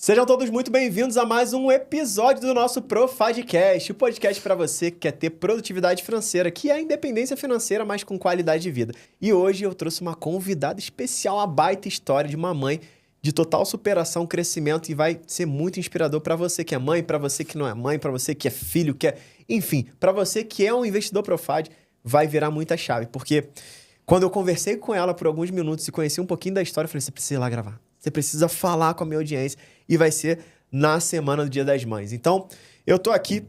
Sejam todos muito bem-vindos a mais um episódio do nosso Profadcast, o podcast para você que quer ter produtividade financeira, que é a independência financeira, mas com qualidade de vida. E hoje eu trouxe uma convidada especial, uma baita história de uma mãe de total superação, crescimento, e vai ser muito inspirador para você que é mãe, para você que não é mãe, para você que é filho, enfim, para você que é um investidor Profad, vai virar muita chave, porque quando eu conversei com ela por alguns minutos e conheci um pouquinho da história, eu falei, você precisa ir lá gravar. Você precisa falar com a minha audiência e vai ser na semana do Dia das Mães. Então, eu tô aqui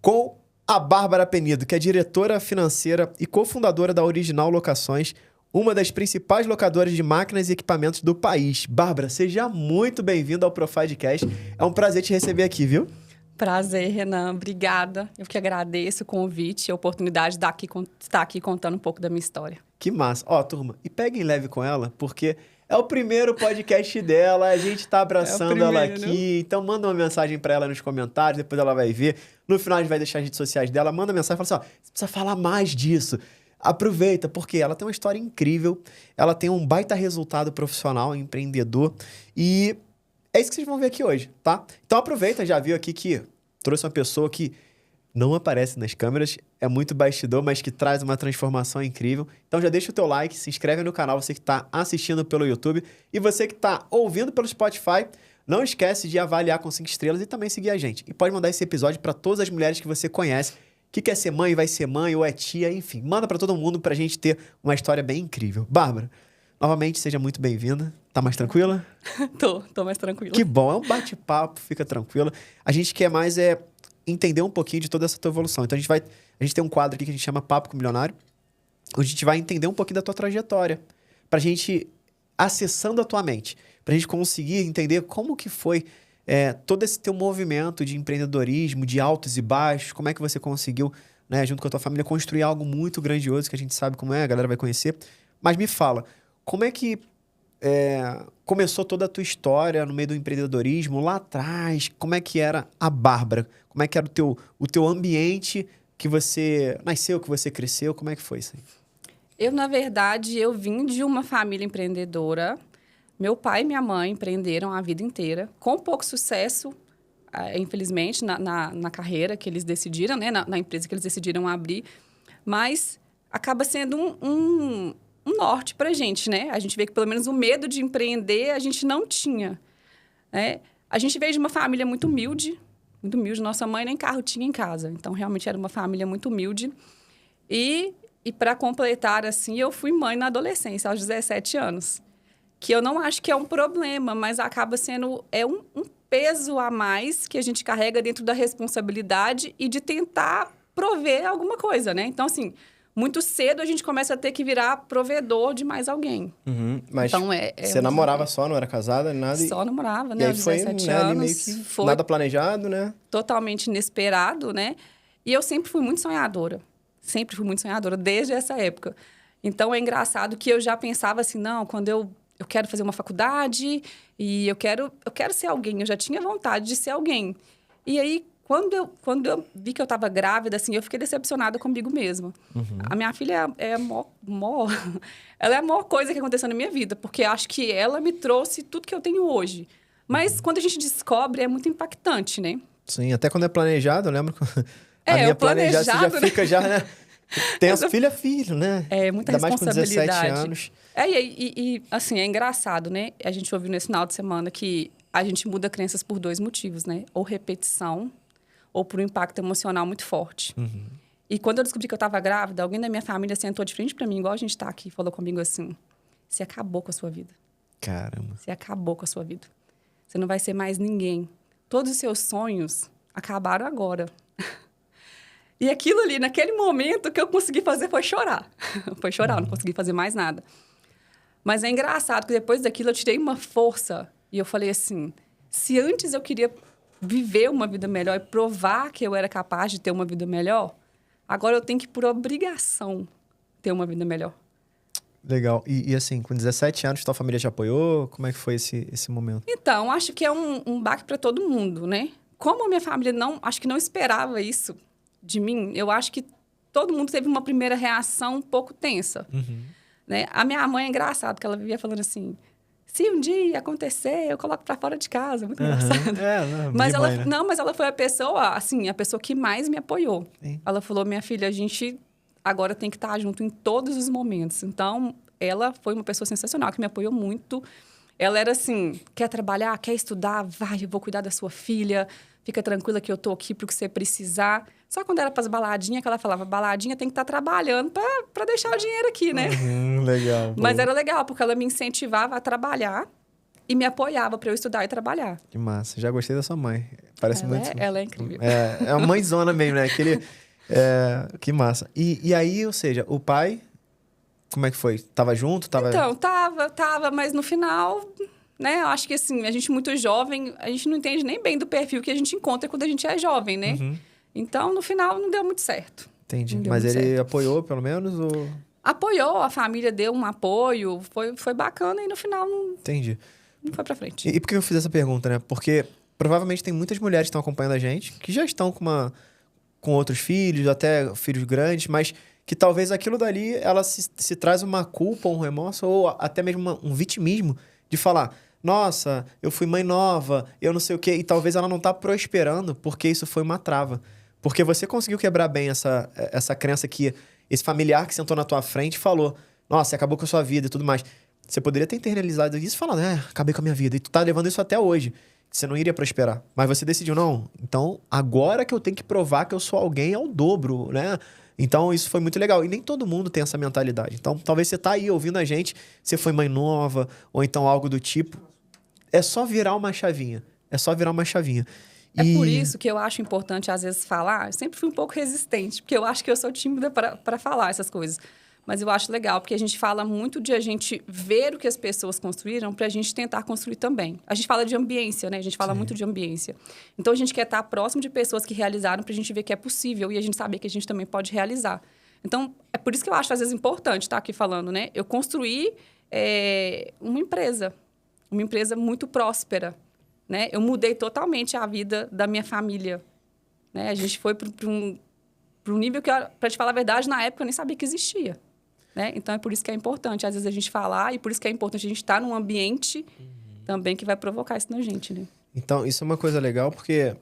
com a Bárbara Penido, que é diretora financeira e cofundadora da Original Locações, uma das principais locadoras de máquinas e equipamentos do país. Bárbara, seja muito bem-vinda ao Profadcast. É um prazer te receber aqui, viu? Prazer, Renan. Obrigada. Eu que agradeço o convite e a oportunidade de estar aqui contando um pouco da minha história. Que massa. Ó, turma, e peguem leve com ela, porque é o primeiro podcast dela, a gente tá abraçando ela aqui. Então manda uma mensagem pra ela nos comentários, depois ela vai ver. No final a gente vai deixar as redes sociais dela, manda mensagem e fala assim, ó, você precisa falar mais disso. Aproveita, porque ela tem uma história incrível, ela tem um baita resultado profissional, empreendedor, e é isso que vocês vão ver aqui hoje, tá? Então aproveita, já viu aqui que trouxe uma pessoa que não aparece nas câmeras, é muito bastidor, mas que traz uma transformação incrível. Então já deixa o teu like, se inscreve no canal, você que está assistindo pelo YouTube. E você que está ouvindo pelo Spotify, não esquece de avaliar com 5 estrelas e também seguir a gente. E pode mandar esse episódio para todas as mulheres que você conhece, que quer ser mãe, vai ser mãe, ou é tia, enfim. Manda para todo mundo para a gente ter uma história bem incrível. Bárbara, novamente, seja muito bem-vinda. Tá mais tranquila? Tô mais tranquila. Que bom, é um bate-papo, fica tranquila. A gente quer mais entender um pouquinho de toda essa tua evolução. Então, a gente tem um quadro aqui que a gente chama Papo com o Milionário, onde a gente vai entender um pouquinho da tua trajetória, pra gente, acessando a tua mente, pra gente conseguir entender como que foi todo esse teu movimento de empreendedorismo, de altos e baixos, como é que você conseguiu, né, junto com a tua família, construir algo muito grandioso, que a gente sabe como é, a galera vai conhecer. Mas me fala, como é que começou toda a tua história no meio do empreendedorismo lá atrás? Como é que era a Bárbara? Como é que era o teu ambiente que você nasceu, que você cresceu? Como é que foi isso aí? Eu, na verdade, eu vim de uma família empreendedora. Meu pai e minha mãe empreenderam a vida inteira, com pouco sucesso, infelizmente, na carreira que eles decidiram, né? Na empresa que eles decidiram abrir. Mas acaba sendo um norte pra gente, né? A gente vê que pelo menos o medo de empreender a gente não tinha, né? A gente veio de uma família muito humilde. Nossa mãe nem carro tinha em casa. Então, realmente, era uma família muito humilde. E para completar, assim, eu fui mãe na adolescência, aos 17 anos. Que eu não acho que é um problema, mas acaba sendo um peso a mais que a gente carrega dentro da responsabilidade e de tentar prover alguma coisa, né? Então, assim, muito cedo a gente começa a ter que virar provedor de mais alguém. Uhum, mas então, você namorava só, não era casada, nada? Só namorava, né? Aos 17 anos. anos. Meio que foi nada planejado, né? Totalmente inesperado, né? E eu sempre fui muito sonhadora. Sempre fui muito sonhadora, desde essa época. Então, é engraçado que eu já pensava assim, não, quando eu quero fazer uma faculdade e eu quero ser alguém. Eu já tinha vontade de ser alguém. E aí, quando eu vi que eu estava grávida, assim, eu fiquei decepcionada comigo mesma. Uhum. A minha filha ela é a maior coisa que aconteceu na minha vida, porque acho que ela me trouxe tudo que eu tenho hoje. Mas quando a gente descobre, é muito impactante, né? Sim, até quando é planejado, eu lembro. A minha planejada, você já fica né? Tem as filho, né? É, muita ainda responsabilidade. Mais com 17 anos. E, assim, é engraçado, né? A gente ouviu nesse final de semana que a gente muda crenças por 2 motivos, né? Ou repetição, ou por um impacto emocional muito forte. Uhum. E quando eu descobri que eu estava grávida, alguém da minha família sentou de frente para mim, igual a gente está aqui, falou comigo assim, você acabou com a sua vida. Caramba. Você acabou com a sua vida. Você não vai ser mais ninguém. Todos os seus sonhos acabaram agora. E aquilo ali, naquele momento, que eu consegui fazer foi chorar. Foi chorar, eu não consegui fazer mais nada. Mas é engraçado que depois daquilo eu tirei uma força e eu falei assim, se antes eu queria viver uma vida melhor e provar que eu era capaz de ter uma vida melhor, agora eu tenho que, por obrigação, ter uma vida melhor. Legal. E assim, com 17 anos, tua família te apoiou? Como é que foi esse momento? Então, acho que é um baque para todo mundo, né? Como a minha família acho que não esperava isso de mim, eu acho que todo mundo teve uma primeira reação um pouco tensa. Uhum. Né? A minha mãe é engraçada, porque ela vivia falando assim, se um dia acontecer, eu coloco pra fora de casa. Muito engraçado. Mas ela, mãe, né? não, mas ela foi a pessoa, assim, a pessoa que mais me apoiou. Sim. Ela falou, minha filha, a gente agora tem que estar junto em todos os momentos. Então, ela foi uma pessoa sensacional, que me apoiou muito. Ela era assim, quer trabalhar, quer estudar, vai, eu vou cuidar da sua filha, fica tranquila que eu tô aqui pro que você precisar. Só quando era pras baladinhas, que ela falava, baladinha tem que estar trabalhando pra deixar o dinheiro aqui, né? Legal. Mas era legal, porque ela me incentivava a trabalhar e me apoiava para eu estudar e trabalhar. Que massa. Já gostei da sua mãe. Parece muito... Ela é incrível. É uma mãezona mesmo, né? Que massa. E aí, ou seja, o pai... Como é que foi? Tava junto? Então, tava, mas no final, né? Eu acho que assim, a gente muito jovem, a gente não entende nem bem do perfil que a gente encontra quando a gente é jovem, né? Então, no final, não deu muito certo. Entendi. Mas ele apoiou, pelo menos, ou... Apoiou, a família deu um apoio, foi bacana e no final não... Entendi. Não foi pra frente. E por que eu fiz essa pergunta, né? Porque provavelmente tem muitas mulheres que estão acompanhando a gente, que já estão com outros filhos, até filhos grandes, mas que talvez aquilo dali, ela se traz uma culpa, um remorso, ou até mesmo um vitimismo de falar, nossa, eu fui mãe nova, eu não sei o quê, e talvez ela não tá prosperando porque isso foi uma trava. Porque você conseguiu quebrar bem essa crença que esse familiar que sentou na tua frente falou, nossa, acabou com a sua vida e tudo mais. Você poderia ter internalizado isso e falado, acabei com a minha vida. E tu tá levando isso até hoje. Que você não iria prosperar. Mas você decidiu, não. Então, agora que eu tenho que provar que eu sou alguém ao dobro, né? Então, isso foi muito legal. E nem todo mundo tem essa mentalidade. Então, talvez você tá aí ouvindo a gente, você foi mãe nova, ou então algo do tipo. É só virar uma chavinha. É por isso que eu acho importante, às vezes, falar. Eu sempre fui um pouco resistente, porque eu acho que eu sou tímida para falar essas coisas. Mas eu acho legal, porque a gente fala muito de a gente ver o que as pessoas construíram para a gente tentar construir também. A gente fala de ambiência, né? A gente fala muito de ambiência. Então, a gente quer estar próximo de pessoas que realizaram para a gente ver que é possível e a gente saber que a gente também pode realizar. Então, é por isso que eu acho, às vezes, importante estar aqui falando, né? Eu construí uma empresa muito próspera, né? Eu mudei totalmente a vida da minha família, né? A gente foi para um nível que, para te falar a verdade, na época eu nem sabia que existia. Né? Então, é por isso que é importante, às vezes, a gente falar e por isso que é importante a gente estar num ambiente também que vai provocar isso na gente, né? Então, isso é uma coisa legal porque,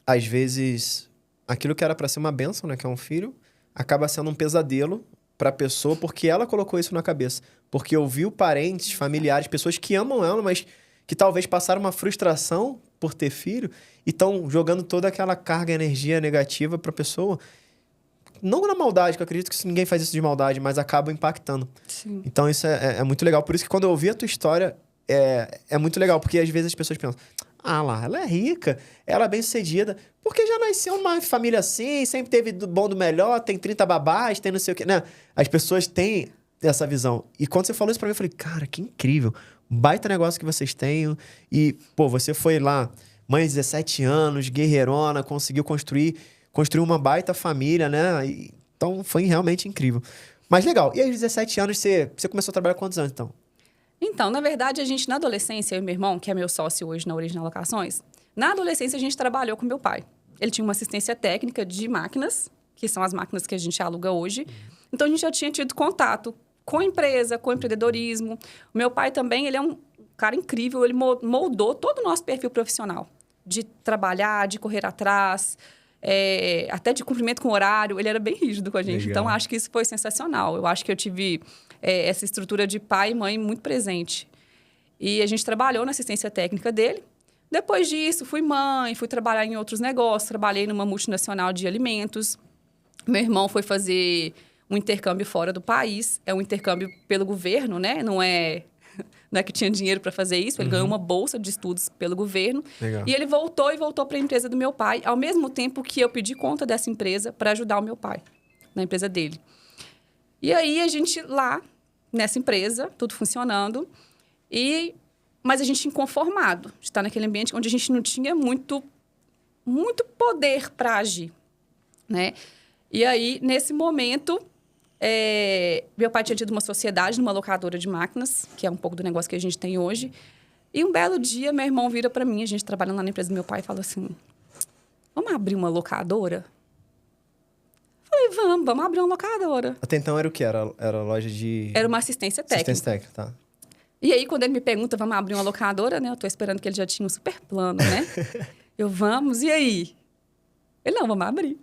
às vezes, aquilo que era para ser uma bênção, né? Que é um filho, acaba sendo um pesadelo para a pessoa porque ela colocou isso na cabeça. Porque ouviu parentes, familiares, pessoas que amam ela, mas que talvez passaram uma frustração por ter filho e estão jogando toda aquela carga, energia negativa para a pessoa. Não na maldade, que eu acredito que ninguém faz isso de maldade, mas acaba impactando. Sim. Então, isso é muito legal. Por isso que quando eu ouvi a tua história, é muito legal. Porque às vezes as pessoas pensam, lá, ela é rica, ela é bem-sucedida. Porque já nasceu numa família assim, sempre teve do bom do melhor, tem 30 babás, tem não sei o quê. Né? As pessoas têm essa visão. E quando você falou isso pra mim, eu falei, cara, que incrível. Baita negócio que vocês têm. E, pô, você foi lá, mãe de 17 anos, guerreirona, conseguiu construir uma baita família, né? Então, foi realmente incrível. Mas legal. E aí, aos 17 anos, você começou a trabalhar quantos anos, então? Então, na verdade, a gente, na adolescência, eu e meu irmão, que é meu sócio hoje na Original Locações, na adolescência, a gente trabalhou com meu pai. Ele tinha uma assistência técnica de máquinas, que são as máquinas que a gente aluga hoje. Então, a gente já tinha tido contato com a empresa, com o empreendedorismo. O meu pai também, ele é um cara incrível, ele moldou todo o nosso perfil profissional. De trabalhar, de correr atrás... até de cumprimento com horário, ele era bem rígido com a gente. Legal. Então, acho que isso foi sensacional. Eu acho que eu tive essa estrutura de pai e mãe muito presente. E a gente trabalhou na assistência técnica dele. Depois disso, fui mãe, fui trabalhar em outros negócios. Trabalhei numa multinacional de alimentos. Meu irmão foi fazer um intercâmbio fora do país. É um intercâmbio pelo governo, né? Não é que tinha dinheiro para fazer isso. Ele ganhou uma bolsa de estudos pelo governo. Legal. E ele voltou para a empresa do meu pai, ao mesmo tempo que eu pedi conta dessa empresa para ajudar o meu pai, na empresa dele. E aí, a gente lá, nessa empresa, tudo funcionando, mas a gente inconformado de estar naquele ambiente onde a gente não tinha muito poder para agir, né? E aí, nesse momento... meu pai tinha tido uma sociedade numa locadora de máquinas, que é um pouco do negócio que a gente tem hoje. E um belo dia, meu irmão vira para mim, a gente trabalhando lá na empresa do meu pai, e fala assim, vamos abrir uma locadora? Falei, vamos abrir uma locadora. Até então era o quê? Era loja de... Era uma assistência técnica. Assistência técnica, tá. E aí, quando ele me pergunta, vamos abrir uma locadora, né? Eu tô esperando que ele já tinha um super plano, né? Vamos, e aí? Ele, não, vamos abrir.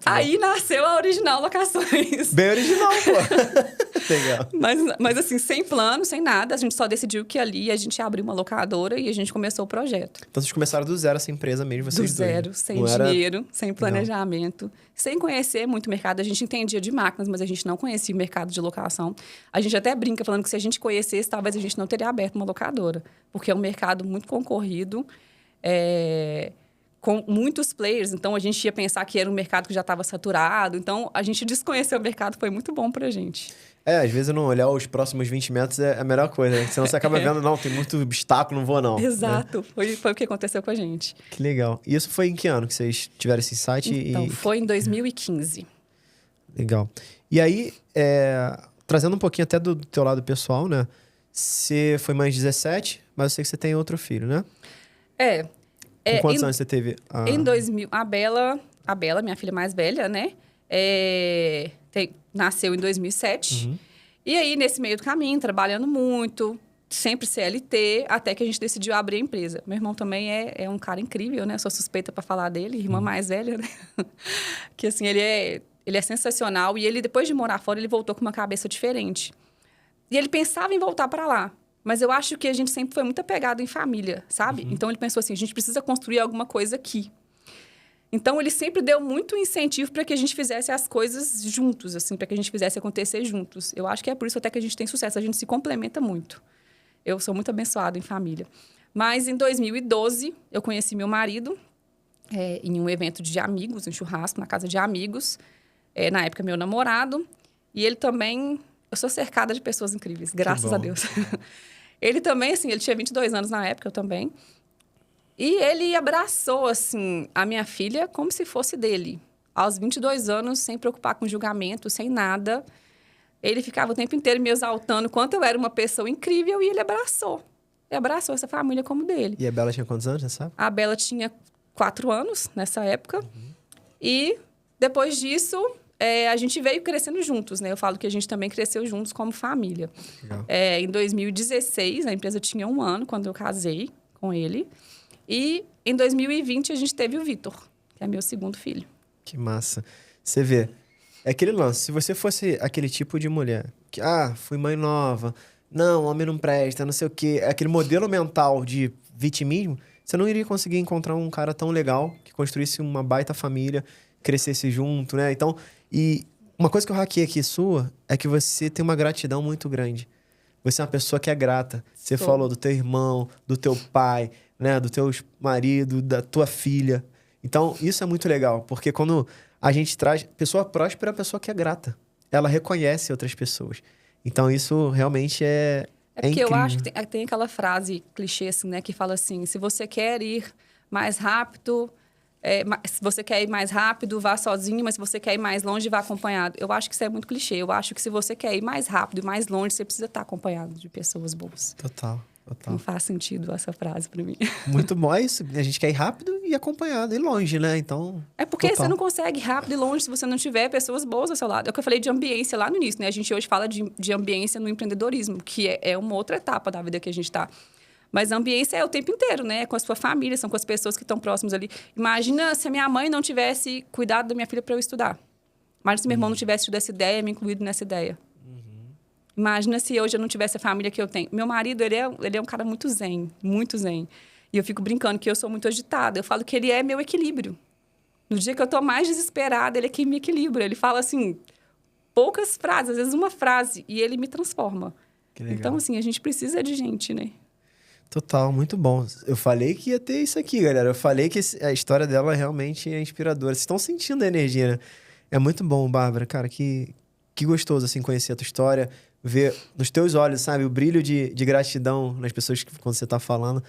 Aí nasceu a Original Locações. Bem original, pô. Legal. Mas assim, sem plano, sem nada. A gente só decidiu que ali a gente abriu uma locadora e a gente começou o projeto. Então, vocês começaram do zero essa empresa mesmo, vocês do zero, dois. sem dinheiro, sem planejamento, sem conhecer muito o mercado. A gente entendia de máquinas, mas a gente não conhecia o mercado de locação. A gente até brinca falando que se a gente conhecesse, talvez a gente não teria aberto uma locadora. Porque é um mercado muito concorrido, com muitos players. Então, a gente ia pensar que era um mercado que já estava saturado. Então, a gente desconhecer o mercado foi muito bom pra gente. Às vezes não olhar os próximos 20 metros é a melhor coisa, né? Senão você acaba vendo, não, tem muito obstáculo, não vou não. Exato. Né? Foi o que aconteceu com a gente. Que legal. E isso foi em que ano que vocês tiveram esse insight? Então, foi em 2015. Legal. E aí, trazendo um pouquinho até do teu lado pessoal, né? Você foi mãe de 17, mas eu sei que você tem outro filho, né? Com quantos anos você teve? Em 2000, a Bela, minha filha mais velha, né? Nasceu em 2007. Uhum. E aí, nesse meio do caminho, trabalhando muito, sempre CLT, até que a gente decidiu abrir a empresa. Meu irmão também é um cara incrível, né? Eu sou suspeita para falar dele, irmã mais velha, né? Que assim, ele é sensacional. E ele, depois de morar fora, ele voltou com uma cabeça diferente. E ele pensava em voltar para lá. Mas eu acho que a gente sempre foi muito apegado em família, sabe? Uhum. Então, ele pensou assim, a gente precisa construir alguma coisa aqui. Então, ele sempre deu muito incentivo para que a gente fizesse as coisas juntos, assim, para que a gente fizesse acontecer juntos. Eu acho que é por isso até que a gente tem sucesso, a gente se complementa muito. Eu sou muito abençoada em família. Mas, em 2012, eu conheci meu marido em um evento de amigos, um churrasco na casa de amigos. Na época, meu namorado. E ele também... Eu sou cercada de pessoas incríveis, graças a Deus. Ele também, assim, ele tinha 22 anos na época, eu também. E ele abraçou, assim, a minha filha como se fosse dele. Aos 22 anos, sem preocupar com julgamento, sem nada. Ele ficava o tempo inteiro me exaltando quanto eu era uma pessoa incrível e ele abraçou. Ele abraçou essa família como dele. E a Bela tinha quantos anos, você sabe? A Bela tinha 4 anos nessa época. Uhum. E depois disso, a gente veio crescendo juntos, né? Eu falo que a gente também cresceu juntos como família. Em 2016, a empresa tinha 1 ano quando eu casei com ele. E em 2020 a gente teve o Vitor, que é meu segundo filho. Que massa. Você vê, é aquele lance, se você fosse aquele tipo de mulher que, fui mãe nova, não, homem não presta, não sei o quê, aquele modelo mental de vitimismo, você não iria conseguir encontrar um cara tão legal que construísse uma baita família, crescesse junto, né? Então, e uma coisa que eu hackei aqui sua é que você tem uma gratidão muito grande. Você é uma pessoa que é grata. Você falou do teu irmão, do teu pai, né? Do teu marido, da tua filha. Então, isso é muito legal, porque quando a gente traz... Pessoa próspera é a pessoa que é grata. Ela reconhece outras pessoas. Então, isso realmente é porque incrível. Eu acho que tem aquela frase clichê, assim, né? Que fala assim, se você quer ir mais rápido... se você quer ir mais rápido, vá sozinho, mas se você quer ir mais longe, vá acompanhado. Eu acho que isso é muito clichê. Eu acho que se você quer ir mais rápido e mais longe, você precisa estar acompanhado de pessoas boas. Total. Não faz sentido essa frase para mim. Muito bom, é isso. A gente quer ir rápido e acompanhado, e longe, né? Então... É porque você não consegue ir rápido e longe se você não tiver pessoas boas ao seu lado. É o que eu falei de ambiência lá no início, né? A gente hoje fala de ambiência no empreendedorismo, que é uma outra etapa da vida que a gente está. Mas a ambiência é o tempo inteiro, né? É com a sua família, são com as pessoas que estão próximas ali. Imagina se a minha mãe não tivesse cuidado da minha filha para eu estudar. Imagina se meu irmão não tivesse tido essa ideia, me incluído nessa ideia. Imagina se hoje eu não tivesse a família que eu tenho. Meu marido, ele é um cara muito zen, muito zen. E eu fico brincando que eu sou muito agitada. Eu falo que ele é meu equilíbrio. No dia que eu tô mais desesperada, ele é quem me equilibra. Ele fala, assim, poucas frases, às vezes uma frase, e ele me transforma. Que legal. Então, assim, a gente precisa de gente, né? Total, muito bom. Eu falei que ia ter isso aqui, galera. Eu falei que a história dela realmente é inspiradora. Vocês estão sentindo a energia, né? É muito bom, Bárbara. Cara, que gostoso, assim, conhecer a tua história. Ver nos teus olhos, sabe? O brilho de gratidão nas pessoas quando você tá falando.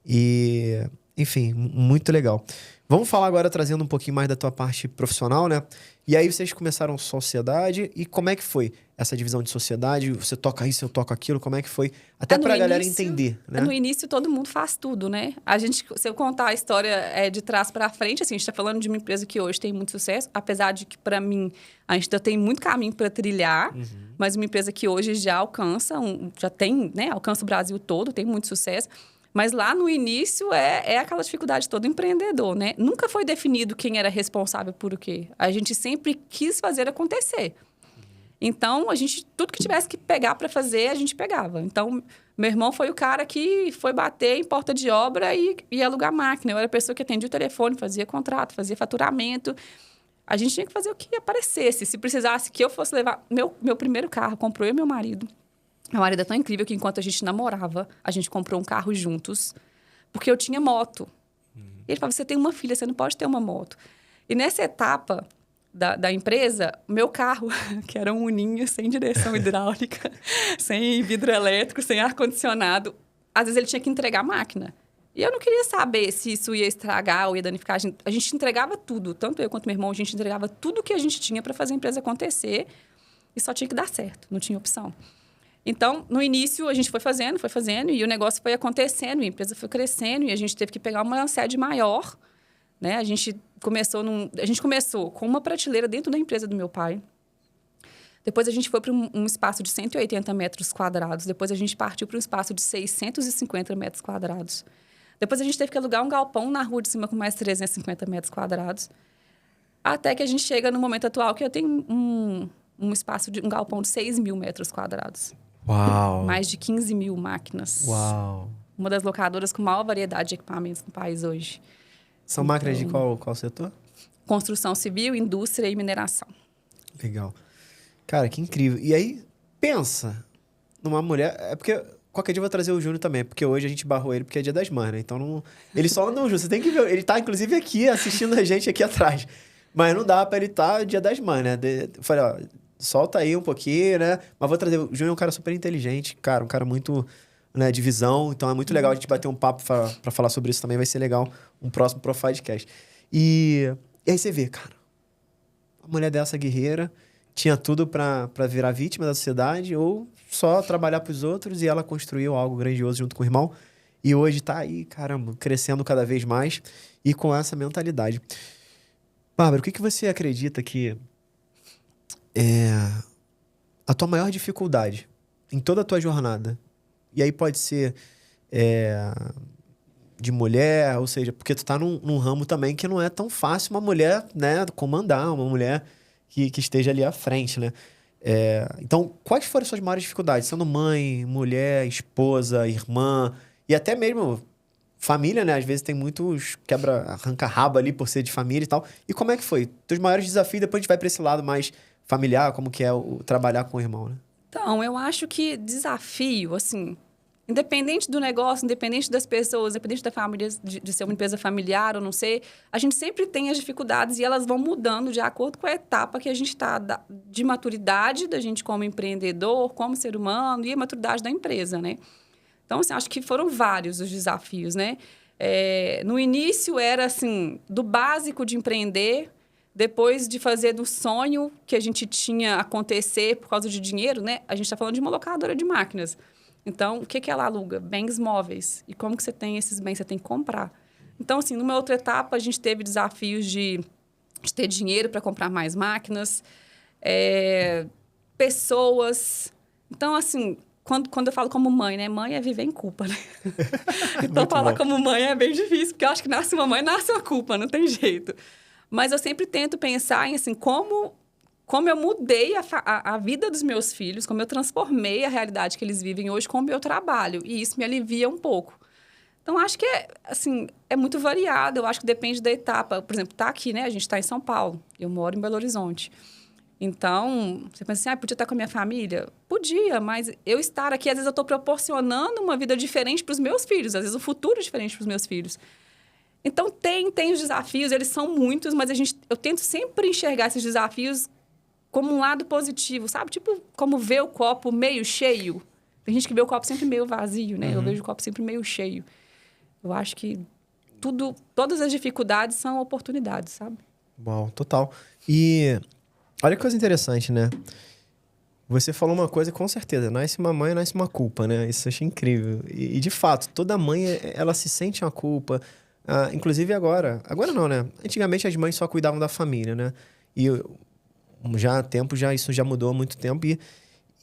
E, enfim, muito legal. Vamos falar agora, trazendo um pouquinho mais da tua parte profissional, né? E aí vocês começaram sociedade, e como é que foi essa divisão de sociedade? Você toca isso, eu toco aquilo, como é que foi? Até pra galera entender, né? No início, todo mundo faz tudo, né? A gente, se eu contar a história de trás para frente, assim, a gente tá falando de uma empresa que hoje tem muito sucesso, apesar de que, para mim, a gente ainda tem muito caminho para trilhar, mas uma empresa que hoje já alcança, já tem, né? Alcança o Brasil todo, tem muito sucesso. Mas lá no início é aquela dificuldade de todo empreendedor, né? Nunca foi definido quem era responsável por o quê. A gente sempre quis fazer acontecer. Então, tudo que tivesse que pegar para fazer, a gente pegava. Então, meu irmão foi o cara que foi bater em porta de obra e alugar máquina. Eu era a pessoa que atendia o telefone, fazia contrato, fazia faturamento. A gente tinha que fazer o que aparecesse. Se precisasse que eu fosse levar... Meu primeiro carro, comprou eu e meu marido. Meu marido é tão incrível que, enquanto a gente namorava, a gente comprou um carro juntos, porque eu tinha moto. Ele falava, você tem uma filha, você não pode ter uma moto. E nessa etapa da empresa, meu carro, que era um uninho, sem direção hidráulica, sem vidro elétrico, sem ar-condicionado, às vezes ele tinha que entregar a máquina. E eu não queria saber se isso ia estragar ou ia danificar. A gente entregava tudo, tanto eu quanto meu irmão, a gente entregava tudo que a gente tinha para fazer a empresa acontecer, e só tinha que dar certo, não tinha opção. Então, no início, a gente foi fazendo, e o negócio foi acontecendo, e a empresa foi crescendo, e a gente teve que pegar uma sede maior, né? A gente começou com uma prateleira dentro da empresa do meu pai. Depois, a gente foi para um espaço de 180 metros quadrados. Depois, a gente partiu para um espaço de 650 metros quadrados. Depois, a gente teve que alugar um galpão na rua de cima com mais 350 metros quadrados. Até que a gente chega no momento atual, que eu tenho um espaço de um galpão de 6 mil metros quadrados. Uau! Mais de 15 mil máquinas. Uau! Uma das locadoras com maior variedade de equipamentos no país hoje. São máquinas de qual setor? Construção civil, indústria e mineração. Legal. Cara, que incrível. E aí, pensa numa mulher... É porque qualquer dia eu vou trazer o Júnior também, porque hoje a gente barrou ele porque é Dia das Mães, né? Então, não... ele só andam juntos. Você tem que ver. Ele tá, inclusive, aqui, assistindo a gente aqui atrás. Mas não dá pra ele estar Dia das Mães, né? Eu falei, ó... Solta aí um pouquinho, né? Mas vou trazer... O Júnior é um cara super inteligente, cara. Um cara muito, né, de visão. Então, é muito legal a gente bater um papo pra falar sobre isso também. Vai ser legal um próximo Profidecast. E aí você vê, cara. Uma mulher dessa guerreira tinha tudo pra virar vítima da sociedade ou só trabalhar pros outros, e ela construiu algo grandioso junto com o irmão. E hoje tá aí, caramba, crescendo cada vez mais e com essa mentalidade. Bárbara, o que você acredita que a tua maior dificuldade em toda a tua jornada? E aí pode ser de mulher, ou seja, porque tu tá num ramo também que não é tão fácil uma mulher, né, comandar, uma mulher que esteja ali à frente, né? Então, quais foram as suas maiores dificuldades? Sendo mãe, mulher, esposa, irmã, e até mesmo família, né? Às vezes tem muitos arranca-rabo ali por ser de família e tal. E como é que foi? Teus maiores desafios, depois a gente vai pra esse lado mais familiar, como que é o trabalhar com o irmão, né? Então, eu acho que desafio, assim, independente do negócio, independente das pessoas, independente da família, de ser uma empresa familiar ou não ser, a gente sempre tem as dificuldades e elas vão mudando de acordo com a etapa que a gente está de maturidade da gente como empreendedor, como ser humano, e a maturidade da empresa, né? Então, assim, acho que foram vários os desafios, né? No início era, assim, do básico de empreender. Depois de fazer do sonho que a gente tinha acontecer por causa de dinheiro, né? A gente está falando de uma locadora de máquinas. Então, o que ela aluga? Bens móveis. E como que você tem esses bens? Você tem que comprar. Então, assim, numa outra etapa, a gente teve desafios de ter dinheiro para comprar mais máquinas, pessoas. Então, assim, quando eu falo como mãe, né? Mãe é viver em culpa, né? Então, falar como mãe é bem difícil, porque eu acho que nasce uma mãe, nasce uma culpa, não tem jeito. Mas eu sempre tento pensar em, assim, como eu mudei a vida dos meus filhos, como eu transformei a realidade que eles vivem hoje com o meu trabalho. E isso me alivia um pouco. Então, acho que é muito variado. Eu acho que depende da etapa. Por exemplo, tá aqui, né? A gente está em São Paulo. Eu moro em Belo Horizonte. Então, você pensa assim, podia estar com a minha família? Podia, mas eu estar aqui, às vezes eu estou proporcionando uma vida diferente para os meus filhos. Às vezes, um futuro diferente para os meus filhos. Então, tem os desafios, eles são muitos, mas eu tento sempre enxergar esses desafios como um lado positivo, sabe? Tipo, como ver o copo meio cheio. Tem gente que vê o copo sempre meio vazio, né? Eu vejo o copo sempre meio cheio. Eu acho que todas as dificuldades são oportunidades, sabe? Uau, total. E olha que coisa interessante, né? Você falou uma coisa, com certeza, nasce uma mãe, nasce uma culpa, né? Isso eu achei incrível. E de fato, toda mãe, ela se sente uma culpa. Inclusive agora não, né? Antigamente as mães só cuidavam da família, né? E já há tempo, isso já mudou há muito tempo.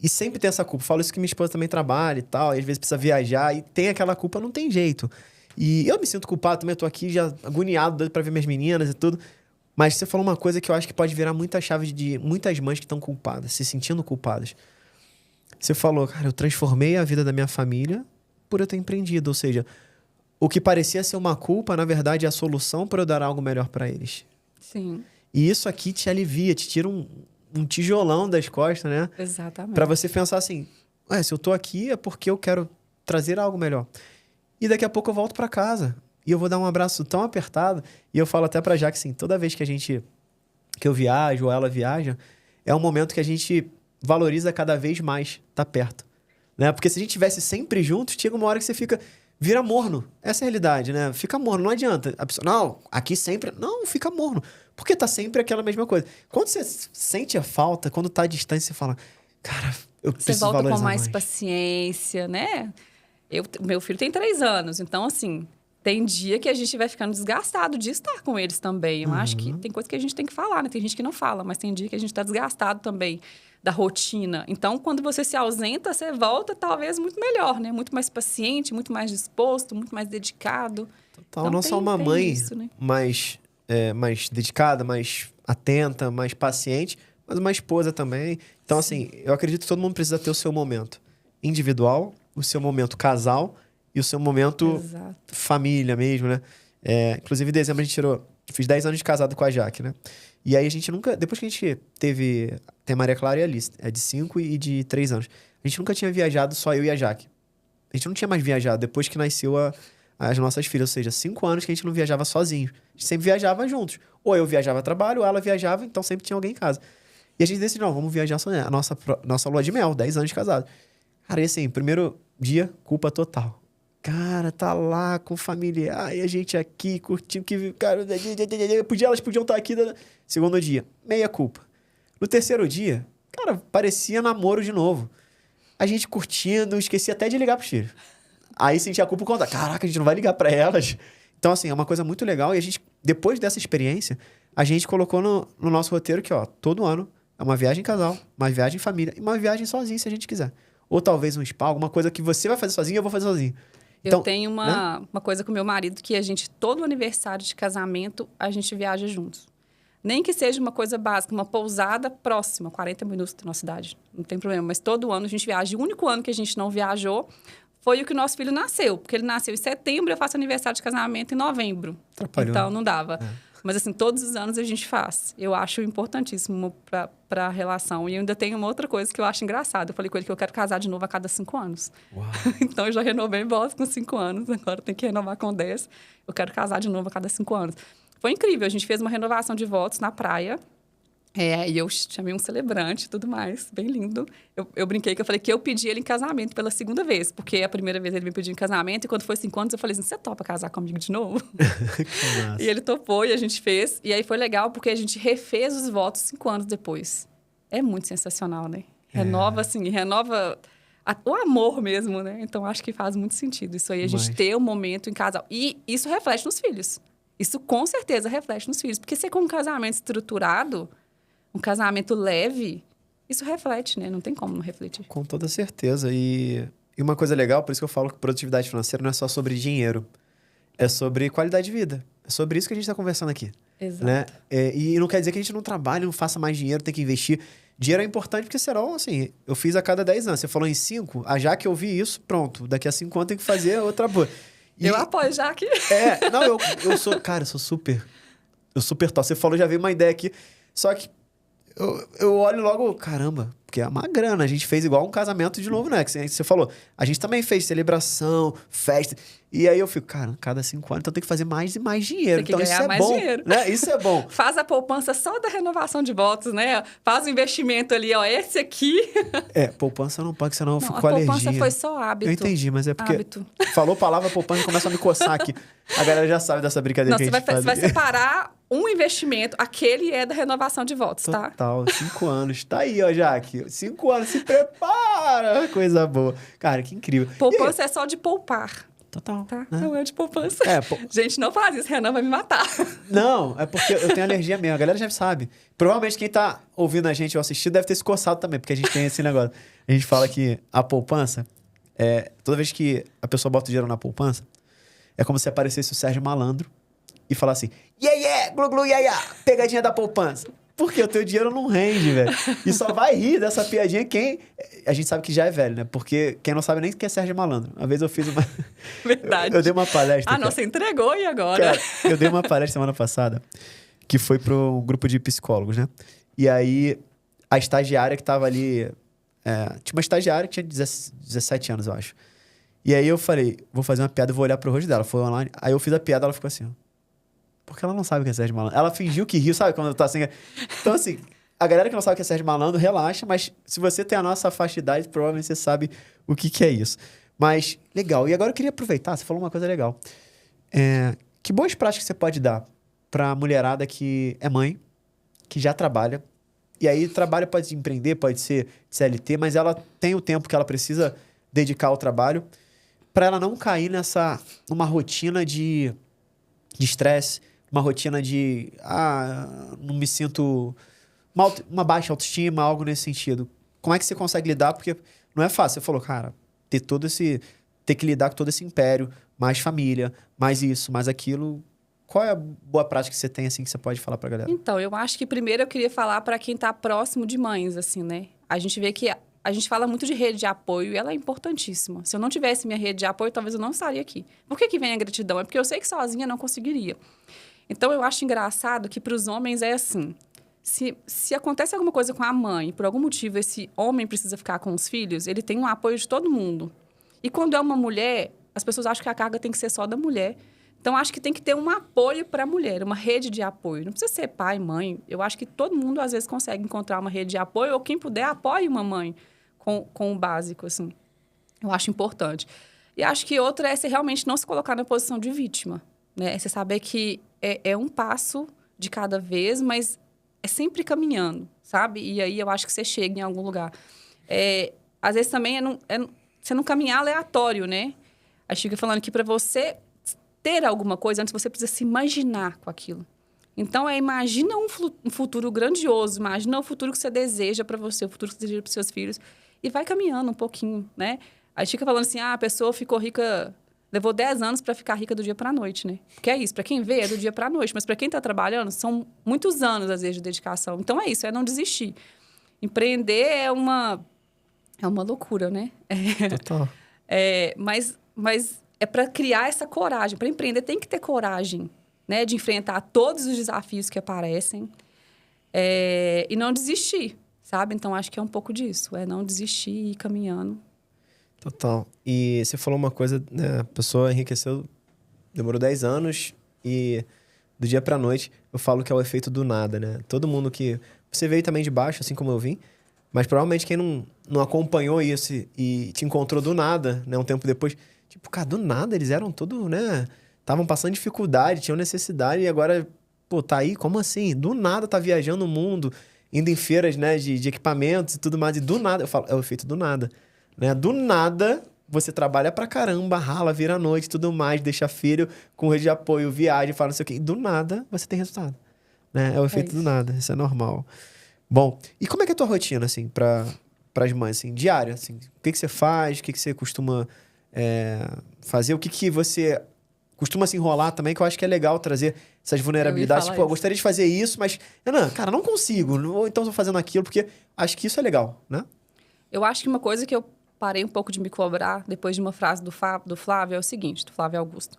E sempre tem essa culpa. Falo isso que minha esposa também trabalha e tal. E às vezes precisa viajar e tem aquela culpa, não tem jeito. E eu me sinto culpado também. Eu tô aqui já agoniado, doido pra ver minhas meninas e tudo. Mas você falou uma coisa que eu acho que pode virar muita chave de muitas mães que estão culpadas, se sentindo culpadas. Você falou, cara, eu transformei a vida da minha família por eu ter empreendido. Ou seja, o que parecia ser uma culpa, na verdade, é a solução para eu dar algo melhor para eles. Sim. E isso aqui te alivia, te tira um tijolão das costas, né? Exatamente. Para você pensar assim, se eu tô aqui é porque eu quero trazer algo melhor. E daqui a pouco eu volto para casa e eu vou dar um abraço tão apertado. E eu falo até pra Jaque assim, toda vez que eu viajo ou ela viaja, é um momento que a gente valoriza cada vez mais estar perto, né? Porque se a gente estivesse sempre juntos, chega uma hora que você vira morno. Essa é a realidade, né? Fica morno, não adianta. A pessoa, não, aqui sempre... Não, fica morno. Porque tá sempre aquela mesma coisa. Quando você sente a falta, quando tá à distância, você fala, cara, eu preciso valorizar mais. Você volta com mais paciência, né? Meu filho tem 3 anos, então assim... Tem dia que a gente vai ficando desgastado de estar com eles também. Eu acho que tem coisa que a gente tem que falar, né? Tem gente que não fala, mas tem dia que a gente tá desgastado também da rotina. Então, quando você se ausenta, você volta talvez muito melhor, né? Muito mais paciente, muito mais disposto, muito mais dedicado. Total, então, não só uma mãe isso, né? mais dedicada, mais atenta, mais paciente, mas uma esposa também. Então, assim, eu acredito que todo mundo precisa ter o seu momento individual, o seu momento casal e o seu momento família mesmo, né? Inclusive, em dezembro fiz 10 anos de casado com a Jaque, né? E aí a gente nunca... Depois que a gente tem a Maria Clara e a Alice, de 5 e de 3 anos. A gente nunca tinha viajado, só eu e a Jaque. A gente não tinha mais viajado depois que nasceu as nossas filhas. Ou seja, 5 anos que a gente não viajava sozinho. A gente sempre viajava juntos. Ou eu viajava a trabalho, ou ela viajava, então sempre tinha alguém em casa. E a gente decidiu, não, vamos viajar sozinho. A nossa lua de mel, 10 anos de casado. Cara, e assim, primeiro dia, culpa total. Cara, tá lá com familiar e a gente aqui curtindo que... Cara, elas podiam estar aqui. Segundo dia, meia culpa. No terceiro dia, cara, parecia namoro de novo. A gente curtindo, esqueci até de ligar pro filho. Aí senti a culpa por conta. Caraca, a gente não vai ligar pra elas. Então, assim, é uma coisa muito legal. E a gente, depois dessa experiência, a gente colocou no nosso roteiro que, ó, todo ano é uma viagem em casal, uma viagem em família e uma viagem sozinho, se a gente quiser. Ou talvez um spa, alguma coisa que você vai fazer sozinho e eu vou fazer sozinho. Então, eu tenho uma coisa com meu marido que todo aniversário de casamento, a gente viaja juntos. Nem que seja uma coisa básica, uma pousada próxima, 40 minutos da nossa cidade. Não tem problema, mas todo ano a gente viaja. O único ano que a gente não viajou foi o que o nosso filho nasceu. Porque ele nasceu em setembro, eu faço aniversário de casamento em novembro. Atrapalhou. Então, não dava. Mas, assim, todos os anos a gente faz. Eu acho importantíssimo para a relação. E eu ainda tenho uma outra coisa que eu acho engraçada. Eu falei com ele que eu quero casar de novo a cada 5 anos. Uau. Então, eu já renovei votos com 5 anos. Agora tem que renovar com 10. Eu quero casar de novo a cada 5 anos. Foi incrível. A gente fez uma renovação de votos na praia. E eu chamei um celebrante e tudo mais. Bem lindo. Eu brinquei que eu falei que eu pedi ele em casamento pela segunda vez. Porque a primeira vez ele me pediu em casamento. E quando foi 5 anos, eu falei assim, você topa casar comigo de novo? E ele topou e a gente fez. E aí foi legal porque a gente refez os votos 5 anos depois. É muito sensacional, né? Renova, assim, o amor mesmo, né? Então, acho que faz muito sentido isso aí. A gente ter um momento em casal. E isso reflete nos filhos. Isso, com certeza, reflete nos filhos. Porque se com um casamento estruturado... Um casamento leve, isso reflete, né? Não tem como não refletir. Com toda certeza. E uma coisa legal, por isso que eu falo que produtividade financeira não é só sobre dinheiro. É sobre qualidade de vida. É sobre isso que a gente está conversando aqui. Exato. Né? E não quer dizer que a gente não trabalhe, não faça mais dinheiro, tem que investir. Dinheiro é importante porque será, assim, eu fiz a cada 10 anos. Você falou em 5, já que eu vi isso, pronto. Daqui a 5 anos tem que fazer outra boa. Eu apoio já aqui. Não, eu sou... Cara, eu sou super... Eu super top. Você falou, já veio uma ideia aqui. Só que eu olho logo, caramba, Porque é uma grana. A gente fez igual um casamento de novo, né? Que você falou. A gente também fez celebração, festa. E aí eu fico, cara, cada 5 anos, então tem que fazer mais e mais dinheiro. Tem que então ganhar isso é mais bom. dinheiro. Né? Isso é bom. Faz a poupança só da renovação de votos, né? Faz o investimento ali, ó. Esse aqui. Poupança não pode, senão eu fico com a poupança alergia. foi só hábito. Eu entendi, mas é porque hábito. falou palavra poupança e começa a me coçar aqui. A galera já sabe dessa brincadeira que a gente faz. Você vai separar um investimento, aquele é da renovação de votos, tá? Total, 5 anos. Tá aí, ó, Jaque. 5 anos, se prepara! Coisa boa. Cara, que incrível. Poupança é só de poupar. Total. Tá? Né? Não é de poupança. Gente, não faz isso, Renan vai me matar. Não, é porque eu tenho alergia mesmo. A galera já sabe. Provavelmente quem tá ouvindo a gente ou assistindo deve ter se coçado também, porque a gente tem esse negócio. A gente fala que a poupança, toda vez que a pessoa bota o dinheiro na poupança, é como se aparecesse o Sérgio Malandro e falar assim, glu, glu, pegadinha da poupança. Porque o teu dinheiro não rende, velho. E só vai rir dessa piadinha quem... A gente sabe que já é velho, né? Porque quem não sabe nem que é Sérgio Malandro. Uma vez eu fiz uma... Verdade. Eu dei uma palestra... não, você entregou e agora? Cara, eu dei uma palestra semana passada que foi para um grupo de psicólogos, né? E aí, a estagiária que tava ali... tinha uma estagiária que tinha 17 anos, eu acho. E aí eu falei, vou fazer uma piada, vou olhar pro rosto dela. Foi online. Aí eu fiz a piada, ela ficou assim, ó. Porque ela não sabe o que é Sérgio Malandro. Ela fingiu que riu, sabe? Quando tá assim... Então, assim, a galera que não sabe o que é Sérgio Malandro, relaxa. Mas se você tem a nossa faixa de idade, provavelmente você sabe o que é isso. Mas, legal. E agora eu queria aproveitar, você falou uma coisa legal. Que boas práticas você pode dar pra mulherada que é mãe, que já trabalha. E aí, trabalho pode empreender, pode ser CLT, mas ela tem o tempo que ela precisa dedicar ao trabalho pra ela não cair numa rotina de estresse, uma rotina de, não me sinto... Uma baixa autoestima, algo nesse sentido. Como é que você consegue lidar? Porque não é fácil. Você falou, cara, ter que lidar com todo esse império, mais família, mais isso, mais aquilo. Qual é a boa prática que você tem, assim, que você pode falar pra galera? Então, eu acho que primeiro eu queria falar para quem tá próximo de mães, assim, né? A gente vê que a gente fala muito de rede de apoio e ela é importantíssima. Se eu não tivesse minha rede de apoio, talvez eu não estaria aqui. Por que vem a gratidão? É porque eu sei que sozinha eu não conseguiria. Então, eu acho engraçado que para os homens é assim. Se acontece alguma coisa com a mãe, por algum motivo esse homem precisa ficar com os filhos, ele tem um apoio de todo mundo. E quando é uma mulher, as pessoas acham que a carga tem que ser só da mulher. Então, acho que tem que ter um apoio para a mulher, uma rede de apoio. Não precisa ser pai, mãe. Eu acho que todo mundo, às vezes, consegue encontrar uma rede de apoio, ou quem puder, apoie uma mãe com o básico, assim. Eu acho importante. E acho que outra é você realmente não se colocar na posição de vítima, né? É você saber que é um passo de cada vez, mas é sempre caminhando, sabe? E aí eu acho que você chega em algum lugar. Às vezes também você não caminhar aleatório, né? A gente fica falando que para você ter alguma coisa, antes você precisa se imaginar com aquilo. Então, imagina um futuro grandioso, imagina o futuro que você deseja para você, o futuro que você deseja para os seus filhos, e vai caminhando um pouquinho, né? A gente fica falando assim, a pessoa ficou rica, levou 10 anos para ficar rica do dia para a noite, né? Porque é isso, para quem vê é do dia para a noite, mas para quem está trabalhando, são muitos anos, às vezes, de dedicação. Então, é isso, é não desistir. Empreender é uma loucura, né? Total. Mas é para criar essa coragem. Para empreender, tem que ter coragem, né? De enfrentar todos os desafios que aparecem e não desistir, sabe? Então, acho que é um pouco disso. É não desistir e ir caminhando. Total. E você falou uma coisa, né? A pessoa enriqueceu, demorou 10 anos e do dia pra noite, eu falo que é o efeito do nada, né? Todo mundo que... Você veio também de baixo, assim como eu vim, mas provavelmente quem não acompanhou isso e te encontrou do nada, né? Um tempo depois... Tipo, cara, do nada, eles eram todos, né? Estavam passando dificuldade, tinham necessidade e agora, pô, tá aí? Como assim? Do nada tá viajando o mundo, indo em feiras, né? De equipamentos e tudo mais. E do nada, eu falo, é o efeito do nada. Né? Do nada, você trabalha pra caramba, rala, vira à noite e tudo mais, deixa filho com rede de apoio, viagem, fala não sei o quê. E do nada, você tem resultado. Né? É o efeito do nada, isso é normal. Bom, e como é que é a tua rotina, assim, pras mães, assim, diária? Assim, o que você faz? O que você costuma fazer? O que você costuma se enrolar também, que eu acho que é legal trazer essas vulnerabilidades. Tipo, eu gostaria de fazer isso, mas, cara, não consigo. Ou então tô fazendo aquilo, porque acho que isso é legal, né? Eu acho que uma coisa que eu parei um pouco de me cobrar depois de uma frase do Flávio é o seguinte, do Flávio Augusto.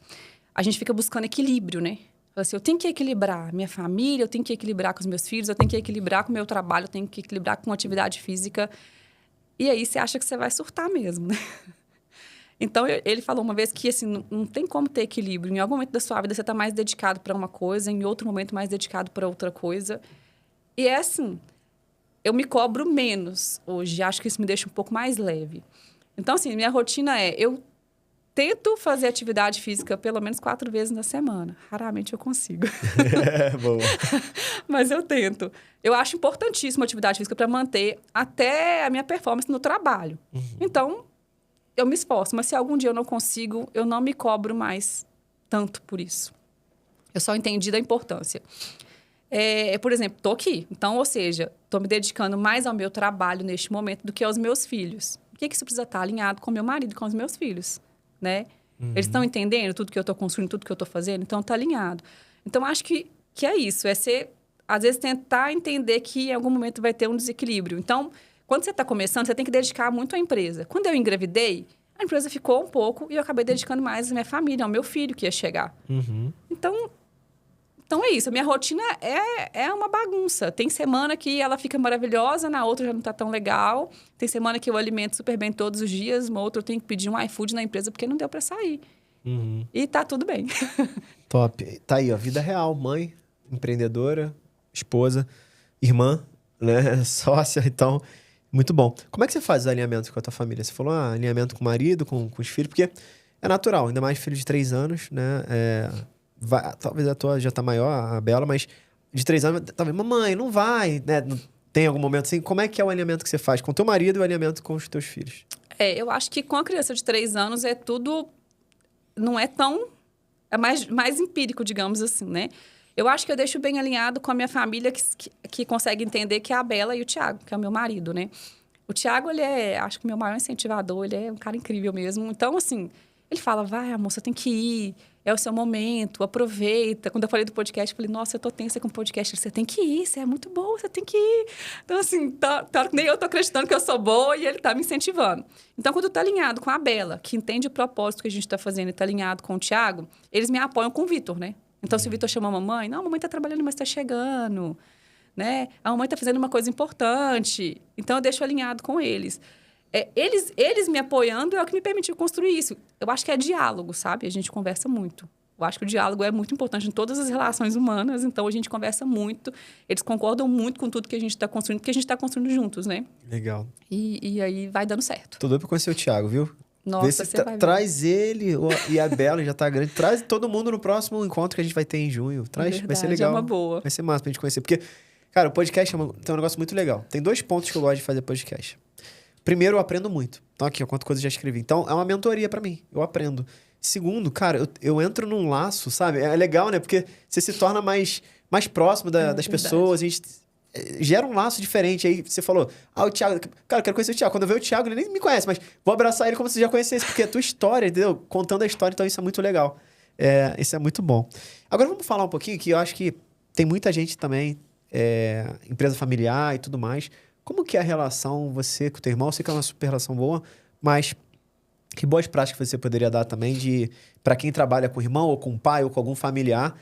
A gente fica buscando equilíbrio, né? Falei assim, eu tenho que equilibrar minha família, eu tenho que equilibrar com os meus filhos, eu tenho que equilibrar com o meu trabalho, eu tenho que equilibrar com atividade física. E aí você acha que você vai surtar mesmo, né? Então, ele falou uma vez que, assim, não tem como ter equilíbrio. Em algum momento da sua vida, você está mais dedicado para uma coisa, em outro momento, mais dedicado para outra coisa. E é assim, eu me cobro menos hoje. Acho que isso me deixa um pouco mais leve. Então, assim, minha rotina eu tento fazer atividade física pelo menos 4 vezes na semana. Raramente eu consigo. Boa. Mas eu tento. Eu acho importantíssima a atividade física para manter até a minha performance no trabalho. Então, eu me esforço. Mas se algum dia eu não consigo, eu não me cobro mais tanto por isso. Eu só entendi da importância. Por exemplo, estou aqui. Então, ou seja, estou me dedicando mais ao meu trabalho neste momento do que aos meus filhos. O que isso precisa estar alinhado com meu marido e com os meus filhos, né? Eles estão entendendo tudo que eu estou construindo, tudo que eu estou fazendo? Então, está alinhado. Então, acho que é isso. Às vezes, tentar entender que em algum momento vai ter um desequilíbrio. Então, quando você está começando, você tem que dedicar muito à empresa. Quando eu engravidei, a empresa ficou um pouco e eu acabei dedicando mais à minha família, ao meu filho que ia chegar. Então, é isso. A minha rotina é uma bagunça. Tem semana que ela fica maravilhosa, na outra já não está tão legal. Tem semana que eu alimento super bem todos os dias, uma outra eu tenho que pedir um iFood na empresa porque não deu para sair. E tá tudo bem. Top. Tá aí, ó. Vida real. Mãe, empreendedora, esposa, irmã, né? Sócia, então... Muito bom. Como é que você faz os alinhamentos com a tua família? Você falou alinhamento com o marido, com os filhos, porque é natural, ainda mais filho de 3 anos, né? Talvez a tua já tá maior, a Bela, mas de 3 anos, talvez, mamãe, não vai, né? Tem algum momento assim? Como é que é o alinhamento que você faz com o teu marido e o alinhamento com os teus filhos? Eu acho que com a criança de 3 anos é tudo... Não é tão... É mais empírico, digamos assim, né? Eu acho que eu deixo bem alinhado com a minha família que consegue entender que é a Bela e o Thiago, que é o meu marido, né? O Thiago, ele acho que o meu maior incentivador, ele é um cara incrível mesmo. Então, assim, ele fala, vai, amor, você tem que ir, é o seu momento, aproveita. Quando eu falei do podcast, eu falei, nossa, eu tô tensa com o podcast. Você tem que ir, você é muito boa, você tem que ir. Então, assim, nem eu tô acreditando que eu sou boa e ele tá me incentivando. Então, quando tá alinhado com a Bela, que entende o propósito que a gente tá fazendo e tá alinhado com o Thiago, eles me apoiam com o Vitor, né? Então, se o Vitor chama a mamãe, não, a mamãe está trabalhando, mas está chegando, né? A mamãe está fazendo uma coisa importante. Então, eu deixo alinhado com eles. Eles me apoiando é o que me permitiu construir isso. Eu acho que é diálogo, sabe? A gente conversa muito. Eu acho que o diálogo é muito importante em todas as relações humanas. Então, a gente conversa muito. Eles concordam muito com tudo que a gente está construindo, porque a gente está construindo juntos, né? Legal. E aí vai dando certo. Tô doido pra conhecer o Thiago, viu? Nossa, você vai ver. Traz ele e a Bela, já tá grande. Traz todo mundo no próximo encontro que a gente vai ter em junho. Verdade, vai ser legal. É uma boa. Vai ser massa pra gente conhecer. Porque, cara, o podcast tem um negócio muito legal. Tem 2 pontos que eu gosto de fazer podcast. Primeiro, eu aprendo muito. Então, aqui, ó, quantas coisas eu já escrevi. Então, é uma mentoria pra mim. Eu aprendo. Segundo, cara, eu entro num laço, sabe? É legal, né? Porque você se torna mais próximo das pessoas. A gente gera um laço diferente. Aí você falou, o Thiago... Cara, eu quero conhecer o Thiago. Quando eu ver o Thiago, ele nem me conhece, mas vou abraçar ele como se já conhecesse, porque é a tua história, entendeu? Contando a história, então isso é muito legal. Isso é muito bom. Agora vamos falar um pouquinho, que eu acho que tem muita gente também, empresa familiar e tudo mais. Como que é a relação, você com o teu irmão? Eu sei que é uma super relação boa, mas que boas práticas você poderia dar também para quem trabalha com o irmão, ou com o pai, ou com algum familiar,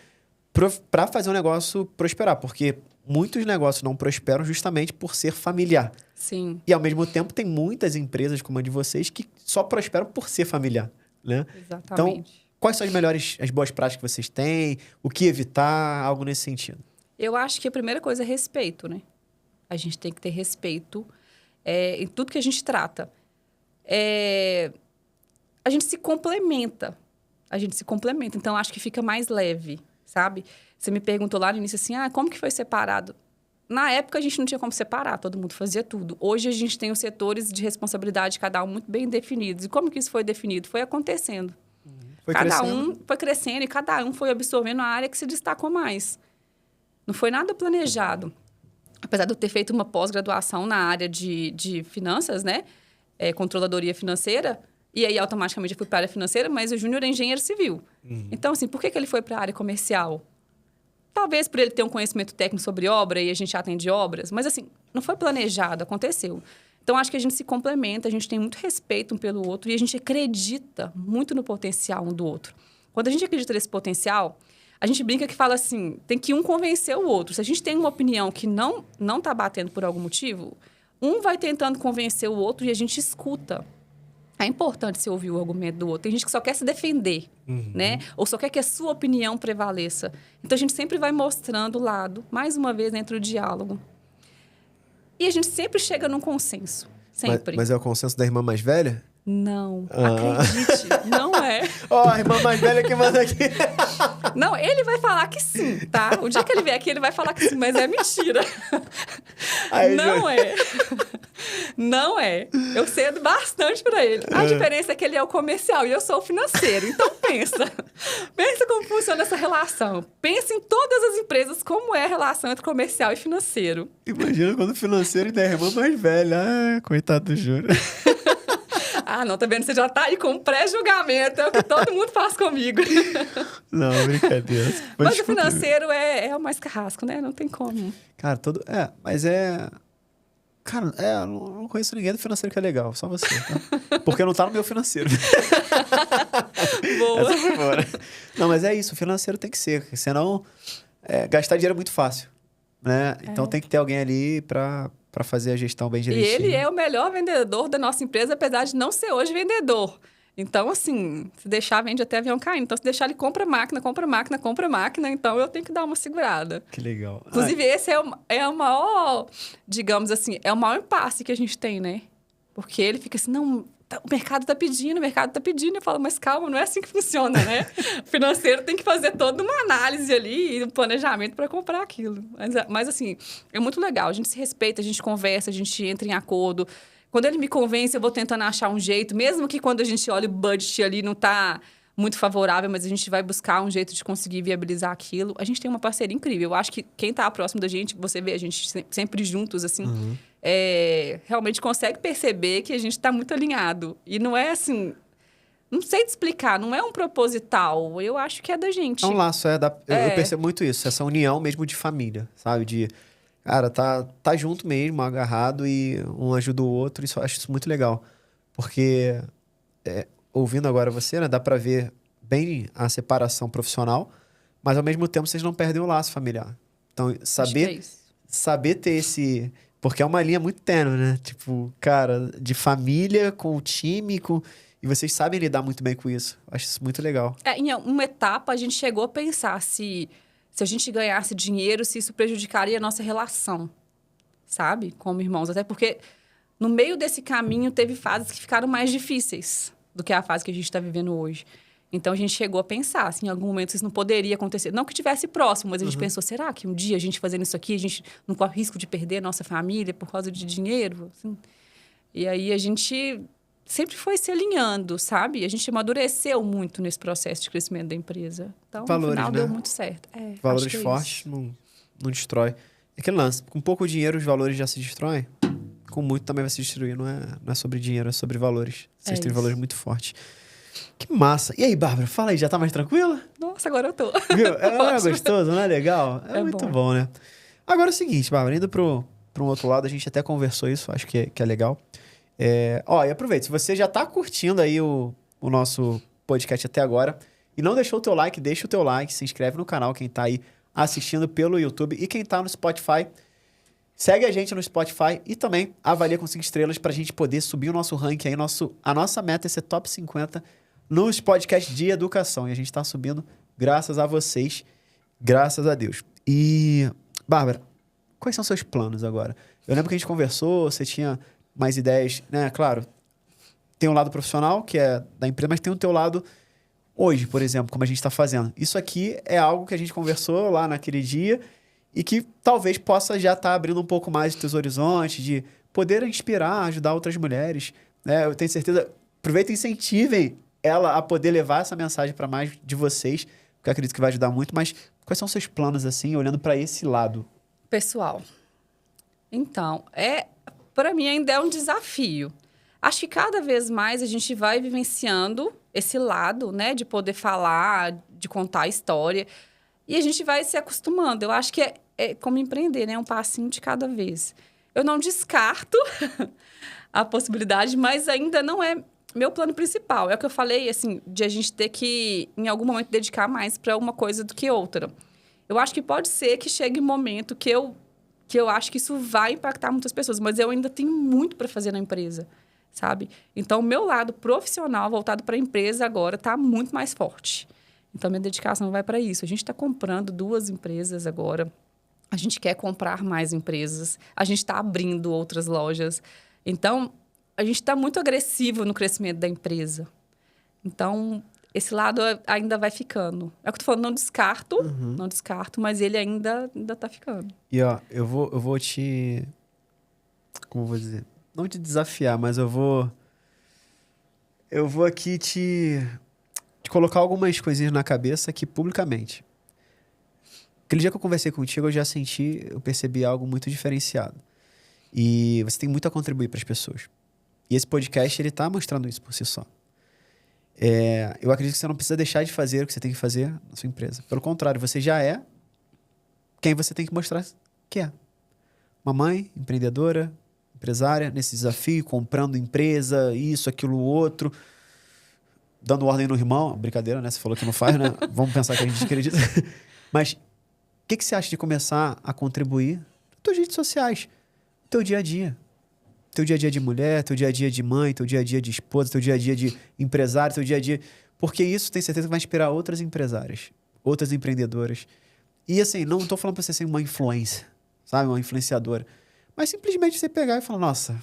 para fazer um negócio prosperar? Porque muitos negócios não prosperam justamente por ser familiar. Sim. E, ao mesmo tempo, tem muitas empresas como a de vocês que só prosperam por ser familiar, né? Exatamente. Então, quais são as boas práticas que vocês têm? O que evitar? Algo nesse sentido. Eu acho que a primeira coisa é respeito, né? A gente tem que ter respeito em tudo que a gente trata. A gente se complementa. Então, acho que fica mais leve, sabe? Você me perguntou lá no início assim, como que foi separado? Na época, a gente não tinha como separar, todo mundo fazia tudo. Hoje, a gente tem os setores de responsabilidade, cada um muito bem definidos. E como que isso foi definido? Foi acontecendo. Cada um foi crescendo e cada um foi absorvendo a área que se destacou mais. Não foi nada planejado. Apesar de eu ter feito uma pós-graduação na área de finanças, né? Controladoria financeira, e aí automaticamente eu fui para a área financeira, mas o Júnior é engenheiro civil. Então, assim, por que ele foi para a área comercial? Talvez por ele ter um conhecimento técnico sobre obra e a gente atende obras, mas, assim, não foi planejado, aconteceu. Então, acho que a gente se complementa, a gente tem muito respeito um pelo outro e a gente acredita muito no potencial um do outro. Quando a gente acredita nesse potencial, A gente brinca que fala assim, tem que um convencer o outro. Se a gente tem uma opinião que não tá batendo por algum motivo, um vai tentando convencer o outro e a gente escuta. É importante você ouvir o argumento do outro. Tem gente que só quer se defender, né? Ou só quer que a sua opinião prevaleça. Então, a gente sempre vai mostrando o lado, mais uma vez, dentro do diálogo. E a gente sempre chega num consenso. Sempre. Mas é o consenso da irmã mais velha? Não, acredite, não é. Ó, a irmã mais velha que manda aqui. Não, ele vai falar que sim, tá? O dia que ele vier aqui, ele vai falar que sim, mas é mentira. Aí, não é. Não é. Eu cedo bastante pra ele. A diferença é que ele é o comercial e eu sou o financeiro. Então, pensa. Pensa como funciona essa relação. Pensa em todas as empresas, como é a relação entre comercial e financeiro. Imagina quando o financeiro ainda é a irmã mais velha. Ah, coitado do Júlio. Ah, não, tá vendo? Você já tá aí com pré-julgamento. É o que todo mundo faz comigo. Não, brincadeira. Mas o financeiro é o mais carrasco, né? Não tem como. Cara, mas é... Cara, eu não conheço ninguém do financeiro que é legal. Só você, tá? Porque não tá no meu financeiro. Boa. Essa foi fora. Não, mas é isso. O financeiro tem que ser. Senão, gastar dinheiro é muito fácil, né? Então, tem que ter alguém ali pra fazer a gestão bem direitinho. E ele é o melhor vendedor da nossa empresa, apesar de não ser hoje vendedor. Então, assim, se deixar, vende até avião caindo. Então, se deixar, ele compra máquina. Então, eu tenho que dar uma segurada. Que legal. Inclusive, esse é o maior, digamos assim, é o maior impasse que a gente tem, né? Porque ele fica assim, não, o mercado tá pedindo. Eu falo, mas calma, não é assim que funciona, né? O financeiro tem que fazer toda uma análise ali e um planejamento para comprar aquilo. Mas, assim, é muito legal. A gente se respeita, a gente conversa, a gente entra em acordo. Quando ele me convence, eu vou tentando achar um jeito, mesmo que quando a gente olha o budget ali não tá muito favorável, mas a gente vai buscar um jeito de conseguir viabilizar aquilo. A gente tem uma parceria incrível. Eu acho que quem tá próximo da gente, você vê a gente sempre juntos, assim, realmente consegue perceber que a gente tá muito alinhado. E não é assim... Não sei te explicar, não é um proposital. Eu acho que é da gente. É um laço, eu percebo muito isso. Essa união mesmo de família, sabe? De... Cara, tá junto mesmo, agarrado e um ajuda o outro. Isso, eu acho isso muito legal. Porque, ouvindo agora você, né? Dá pra ver bem a separação profissional, mas ao mesmo tempo vocês não perdem o laço familiar. Então, saber ter esse... Porque é uma linha muito tênue, né? Tipo, cara, de família com o time, e vocês sabem lidar muito bem com isso. Eu acho isso muito legal. Em uma etapa, a gente chegou a pensar se a gente ganhasse dinheiro, se isso prejudicaria a nossa relação, sabe? Como irmãos. Até porque, no meio desse caminho, teve fases que ficaram mais difíceis do que a fase que a gente está vivendo hoje. Então, a gente chegou a pensar, assim, em algum momento isso não poderia acontecer. Não que estivesse próximo, mas a gente pensou, será que um dia a gente fazendo isso aqui, a gente não corre risco de perder a nossa família por causa de dinheiro? Assim? E aí, a gente sempre foi se alinhando, sabe? A gente amadureceu muito nesse processo de crescimento da empresa. Então, valores, no final, né? deu muito certo. Valores fortes não destrói. É aquele lance. Com pouco dinheiro, os valores já se destroem. Com muito também vai se destruir. Não é sobre dinheiro, é sobre valores. Vocês têm valores muito fortes. Que massa. E aí, Bárbara, fala aí, já tá mais tranquila? Nossa, agora eu tô. Viu? Não é gostoso, não é legal? É muito bom, né? Agora é o seguinte, Bárbara, indo pro um outro lado, a gente até conversou isso, acho que é legal. E aproveita, se você já tá curtindo aí o nosso podcast até agora e não deixou o teu like, deixa o teu like, se inscreve no canal, quem tá aí assistindo pelo YouTube e quem tá no Spotify, segue a gente no Spotify e também avalia com 5 estrelas pra gente poder subir o nosso ranking aí, a nossa meta é ser top 50 nos podcasts de educação e a gente tá subindo graças a vocês, graças a Deus. E, Bárbara, quais são seus planos agora? Eu lembro que a gente conversou, você tinha mais ideias, né? Claro, tem um lado profissional, que é da empresa, mas tem o teu lado hoje, por exemplo, como a gente está fazendo. Isso aqui é algo que a gente conversou lá naquele dia e que talvez possa já estar abrindo um pouco mais os teus horizontes, de poder inspirar, ajudar outras mulheres, né? Eu tenho certeza, aproveitem e incentivem ela a poder levar essa mensagem para mais de vocês, porque eu acredito que vai ajudar muito, mas quais são seus planos, assim, olhando para esse lado? Pessoal, então, para mim ainda é um desafio. Acho que cada vez mais a gente vai vivenciando esse lado, né? De poder falar, de contar a história. E a gente vai se acostumando. Eu acho que é como empreender, né? Um passinho de cada vez. Eu não descarto a possibilidade, mas ainda não é meu plano principal. É o que eu falei, assim, de a gente ter que, em algum momento, dedicar mais para uma coisa do que outra. Eu acho que pode ser que chegue um momento que eu acho que isso vai impactar muitas pessoas, mas eu ainda tenho muito para fazer na empresa, sabe? Então, o meu lado profissional voltado para a empresa agora está muito mais forte. Então, minha dedicação vai para isso. A gente está comprando 2 empresas agora. A gente quer comprar mais empresas. A gente está abrindo outras lojas. Então, a gente está muito agressivo no crescimento da empresa. Então, esse lado ainda vai ficando. É o que eu tô falando, não descarto, mas ele ainda tá ficando. E, ó, eu vou te... Como eu vou dizer? Não te desafiar, mas eu vou aqui te colocar algumas coisinhas na cabeça aqui publicamente. Aquele dia que eu conversei contigo, eu percebi algo muito diferenciado. E você tem muito a contribuir para as pessoas. E esse podcast, ele tá mostrando isso por si só. Eu acredito que você não precisa deixar de fazer o que você tem que fazer na sua empresa. Pelo contrário, você já é quem você tem que mostrar que é. Uma mãe, empreendedora, empresária, nesse desafio, comprando empresa, isso, aquilo, outro, dando ordem no irmão. Brincadeira, né? Você falou que não faz, né? Vamos pensar que a gente acredita. Mas o que você acha de começar a contribuir nas suas redes sociais, no teu dia a dia? Teu dia a dia de mulher, teu dia a dia de mãe, teu dia a dia de esposa, teu dia a dia de empresário, teu dia a dia... Porque isso, tenho certeza, que vai inspirar outras empresárias, outras empreendedoras. E assim, não estou falando para você ser uma influência, sabe? Uma influenciadora. Mas simplesmente você pegar e falar, nossa,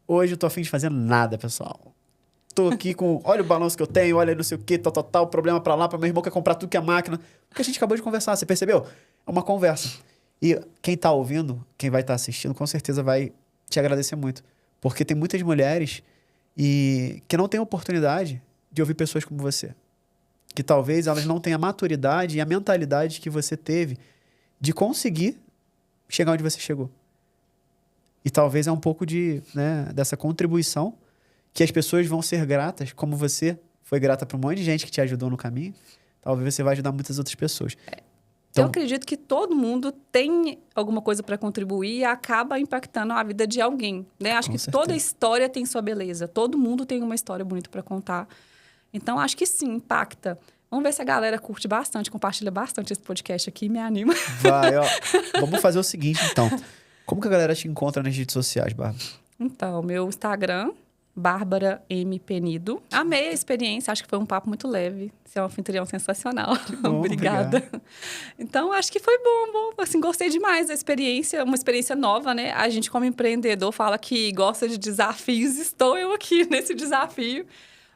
hoje eu tô a fim de fazer nada, pessoal. Tô aqui com, olha o balanço que eu tenho, olha não sei o quê, tal, problema para lá, para meu irmão quer comprar tudo que é máquina. Porque a gente acabou de conversar, você percebeu? É uma conversa. E quem tá ouvindo, quem vai estar assistindo, com certeza vai te agradecer muito. Porque tem muitas mulheres que não têm oportunidade de ouvir pessoas como você. Que talvez elas não tenham a maturidade e a mentalidade que você teve de conseguir chegar onde você chegou. E talvez é um pouco dessa contribuição que as pessoas vão ser gratas, como você foi grata para um monte de gente que te ajudou no caminho. Talvez você vai ajudar muitas outras pessoas. Então, eu acredito que todo mundo tem alguma coisa para contribuir e acaba impactando a vida de alguém, né? Acho que toda história tem sua beleza. Todo mundo tem uma história bonita para contar. Então, acho que sim, impacta. Vamos ver se a galera curte bastante, compartilha bastante esse podcast aqui, me anima. Vai, ó. Vamos fazer o seguinte, então. Como que a galera te encontra nas redes sociais, Bárbara? Então, meu Instagram... Bárbara M. Penido. Amei a experiência, acho que foi um papo muito leve. Você é um anfitrião sensacional. Bom, obrigada. Obrigado. Então, acho que foi bom. Assim, gostei demais da experiência, uma experiência nova, né? A gente, como empreendedor, fala que gosta de desafios. Estou eu aqui nesse desafio.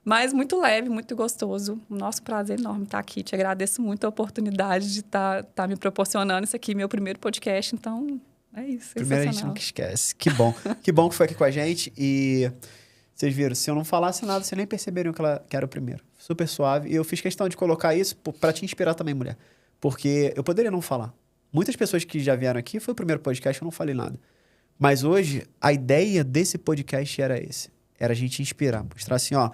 Mas muito leve, muito gostoso. Nosso prazer enorme estar aqui. Te agradeço muito a oportunidade de estar me proporcionando isso aqui, meu primeiro podcast. Então, é isso. Primeiro a gente nunca esquece. Que bom. Que bom que foi aqui com a gente. E... vocês viram, se eu não falasse nada, vocês nem perceberiam que era o primeiro. Super suave. E eu fiz questão de colocar isso para te inspirar também, mulher. Porque eu poderia não falar. Muitas pessoas que já vieram aqui, foi o primeiro podcast, eu não falei nada. Mas hoje, a ideia desse podcast era esse. Era a gente inspirar. Mostrar assim, ó,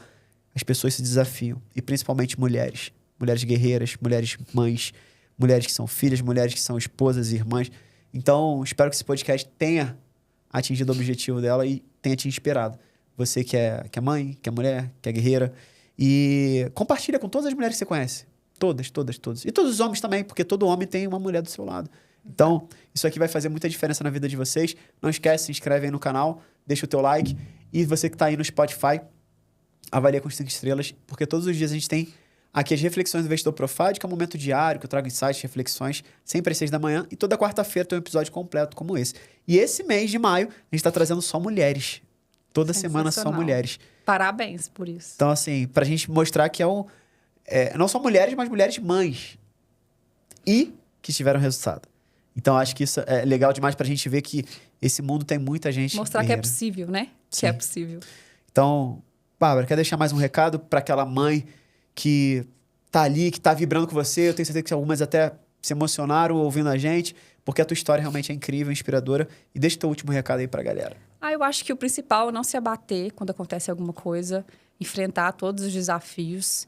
as pessoas se desafiam. E principalmente mulheres. Mulheres guerreiras, mulheres mães, mulheres que são filhas, mulheres que são esposas e irmãs. Então, espero que esse podcast tenha atingido o objetivo dela e tenha te inspirado. Você que é mãe, que é mulher, que é guerreira. E compartilha com todas as mulheres que você conhece. Todas. E todos os homens também, porque todo homem tem uma mulher do seu lado. Então, isso aqui vai fazer muita diferença na vida de vocês. Não esquece, se inscreve aí no canal, deixa o teu like. E você que está aí no Spotify, avalia com 5 estrelas, porque todos os dias a gente tem aqui as reflexões do Investidor Profile, que é um momento diário, que eu trago insights, reflexões, sempre às 6 da manhã. E toda quarta-feira tem um episódio completo como esse. E esse mês de maio, a gente está trazendo só mulheres. Toda semana só mulheres. Parabéns por isso. Então, assim, pra gente mostrar que não só mulheres, mas mulheres mães. E que tiveram resultado. Então, acho que isso é legal demais pra gente ver que esse mundo tem muita gente mostrar guerreira. Que é possível, né? Sim. Que é possível. Então, Bárbara, quer deixar mais um recado pra aquela mãe que tá ali, que tá vibrando com você? Eu tenho certeza que algumas até se emocionaram ouvindo a gente, porque a tua história realmente é incrível, inspiradora. E deixa o teu último recado aí pra galera. Eu acho que o principal é não se abater quando acontece alguma coisa, enfrentar todos os desafios,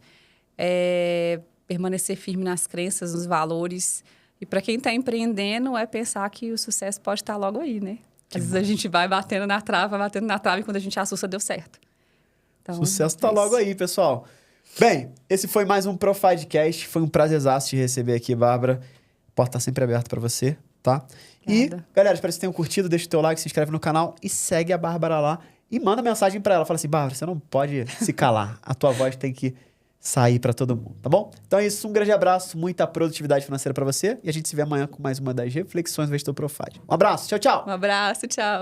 permanecer firme nas crenças, nos valores. E para quem está empreendendo, é pensar que o sucesso pode estar logo aí, né? Às vezes a gente vai batendo na trave, e quando a gente assusta, deu certo. Então, Sucesso tá logo aí, pessoal. Bem, esse foi mais um Profadcast. Foi um prazerzaço te receber aqui, Bárbara. A porta tá sempre aberta pra você, tá? Obrigada. E, galera, espero que vocês tenham curtido. Deixa o teu like, se inscreve no canal e segue a Bárbara lá. E manda mensagem pra ela. Fala assim, Bárbara, você não pode se calar. A tua voz tem que sair pra todo mundo, tá bom? Então é isso. Um grande abraço, muita produtividade financeira pra você. E a gente se vê amanhã com mais uma das reflexões do Investor Profad. Um abraço. Tchau, tchau. Um abraço, tchau.